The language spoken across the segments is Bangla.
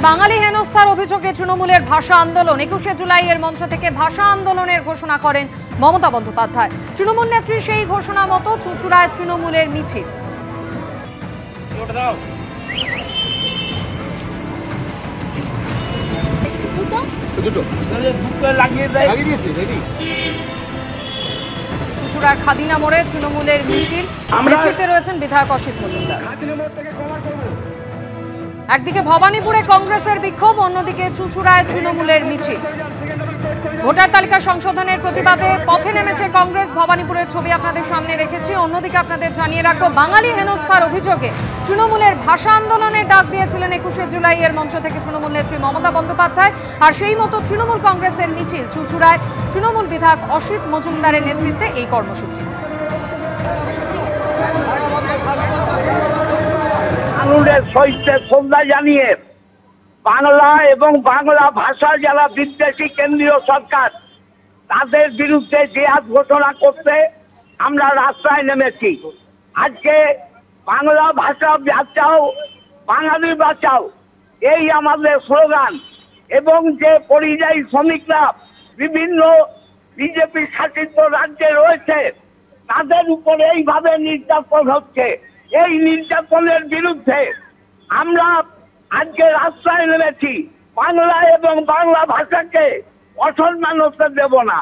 বাঙালি হেনস্থার অভিযোগে তৃণমূলের ভাষা আন্দোলন ২১শে জুলাইয়ের মঞ্চ থেকে ভাষা আন্দোলনের ঘোষণা করেন মমতা বন্দ্যোপাধ্যায়। তৃণমূল নেত্রী সেই ঘোষণা মতো চুঁচুড়ায় তৃণমূলের মিছিল। চুঁচুড়ার খাদিনা মোড়ে তৃণমূলের মিছিল, নেতৃত্বে রয়েছেন বিধায়ক অসিত মজুমদার। একদিকে ভবানীপুরে কংগ্রেসের বিক্ষোভ, অন্যদিকে চুঁচুড়ায় তৃণমূলের মিছিল। ভোটার তালিকা সংশোধনের প্রতিবাদে পথে নেমেছে কংগ্রেস। ভবানীপুরের ছবি আপনাদের সামনে রেখেছি। অন্যদিকে আপনাদের জানিয়ে রাখবো, বাঙালি হেনস্থার অভিযোগে তৃণমূলের ভাষা আন্দোলনের ডাক দিয়েছিলেন ২১শে জুলাইয়ের মঞ্চ থেকে তৃণমূল নেত্রী মমতা বন্দ্যোপাধ্যায়। আর সেই মতো তৃণমূল কংগ্রেসের মিছিল। চুঁচুড়ায় তৃণমূল বিধায়ক অসিত মজুমদারের নেতৃত্বে এই কর্মসূচি। শ্রদ্ধা জানিয়ে বাংলা এবং বাংলা ভাষা যারা বিদ্বেষী কেন্দ্রীয় সরকার, তাদের বিরুদ্ধে জিহাদ ঘোষণা করতে আমরা রাস্তায় নেমেছি। আজকে বাংলা ভাষা বাঁচাও, বাঙালি বাঁচাও, এই আমাদের স্লোগান। এবং যে পরিযায়ী শ্রমিকরা বিভিন্ন বিজেপি শাসিত রাজ্যে রয়েছে, তাদের উপরে এইভাবে নির্যাতন হচ্ছে, এই নির্যাতনের বিরুদ্ধে আমরা আজকে রাস্তায় নেমেছি। বাংলা এবং বাংলা ভাষাকে অসম্মান হতে দেব না।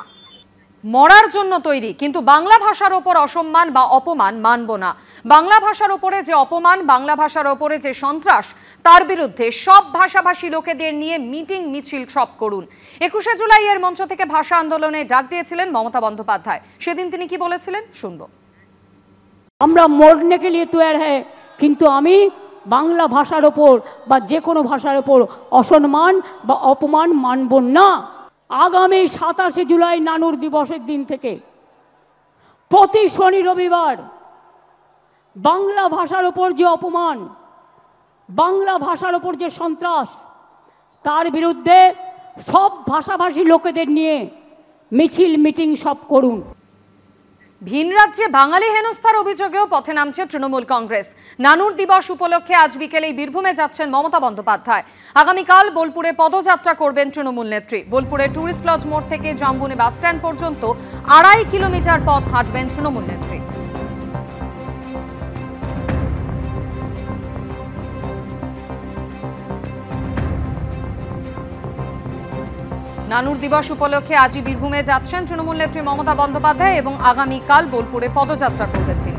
মরার জন্য তৈরি, কিন্তু বাংলা ভাষার ওপর অসম্মান বা অপমান মানব না। বাংলা ভাষার ওপরে যে অপমান, বাংলা ভাষার ওপরে যে সন্ত্রাস, তার বিরুদ্ধে সব ভাষাভাষী লোকেদের নিয়ে মিটিং মিছিল সব করুন। ২১শে জুলাইয়ের মঞ্চ থেকে ভাষা আন্দোলনে ডাক দিয়েছিলেন মমতা বন্দ্যোপাধ্যায়। সেদিন তিনি কি বলেছিলেন শুনবো। আমরা মরনে কে লিয়ে তৈয়ার হ্যায়, কিন্তু আমি বাংলা ভাষার ওপর বা যে কোনো ভাষার ওপর অসম্মান বা অপমান মানব না। আগামী ২৭শে জুলাই নানুর দিবসের দিন থেকে প্রতি শনি রবিবার বাংলা ভাষার ওপর যে অপমান, বাংলা ভাষার ওপর যে সন্ত্রাস, তার বিরুদ্ধে সব ভাষাভাষী লোকেদের নিয়ে মিছিল মিটিং সব করুন। ভিন রাজ্যে বাঙালি হেনস্থার অভিযোগেও পথে নামছে তৃণমূল কংগ্রেস। নানুর দিবস উপলক্ষে আজ বিকেলেই বীরভূমে যাচ্ছেন মমতা বন্দ্যোপাধ্যায়। আগামীকাল বোলপুরে পদযাত্রা করবেন তৃণমূল নেত্রী। বোলপুরে টুরিস্ট লজ মোড় থেকে জাম্বুনি বাসস্ট্যান্ড পর্যন্ত ২.৫ কিলোমিটার পথ হাঁটবেন তৃণমূল নেত্রী। নানুর দিবস উপলক্ষে আজই বীরভূমে যাচ্ছেন তৃণমূল নেত্রী মমতা বন্দ্যোপাধ্যায় এবং আগামীকাল বোলপুরে পদযাত্রা করবেন তিনি।